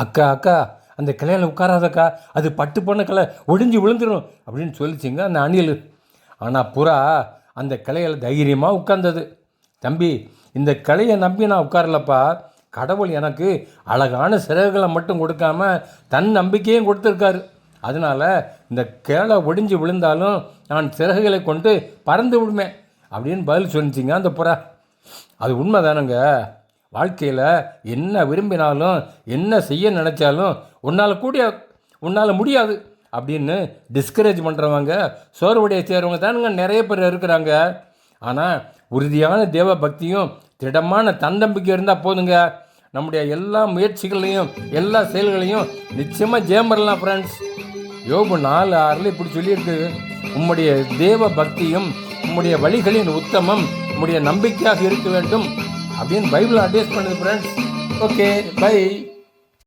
அக்கா அக்கா அந்த கிளையில் உட்காராதக்கா, அது பட்டு போன கிளை ஒடிஞ்சு விழுந்துடும் அப்படின்னு சொல்லிச்சிங்க அந்த அணில். ஆனால் புறா அந்த கிளையில் தைரியமாக உட்கார்ந்தது. தம்பி, இந்த கிளையை நம்பி நான் உட்காரலப்பா, கடவுள் எனக்கு அழகான சிறகுகளை மட்டும் கொடுக்காம தன் நம்பிக்கையும் கொடுத்துருக்காரு. அதனால் இந்த கிளை ஒடிஞ்சு விழுந்தாலும் நான் சிறகுகளை கொண்டு பறந்து விடுவேன் அப்படின்னு பதில் சொல்லிச்சிங்க அந்த புறா. அது உண்மை தானுங்க. வாழ்க்கையில் என்ன விரும்பினாலும் என்ன செய்ய நினச்சாலும் உன்னால் முடியாது அப்படின்னு டிஸ்கரேஜ் பண்ணுறவங்க, சோர்வடைய செய்கிறவங்க தானுங்க நிறைய பேர் இருக்கிறாங்க. ஆனால் உறுதியான தேவ பக்தியும் திடமான தன்னம்பிக்கை இருந்தால் போதுங்க, நம்முடைய எல்லா முயற்சிகளையும் எல்லா செயல்களையும் நிச்சயமாக ஜெயம் பெறலாம் ஃப்ரெண்ட்ஸ். யோபு 4:6 இப்படி சொல்லியிருக்கு, உம்முடைய தேவ பக்தியும் உம்முடைய வழிகளின் உத்தமம் உம்முடைய நம்பிக்கையாக இருக்க வேண்டும் அப்படின்னு பைபிள் அட்வைஸ் பண்ணுது ஃப்ரெண்ட்ஸ். Okay, by.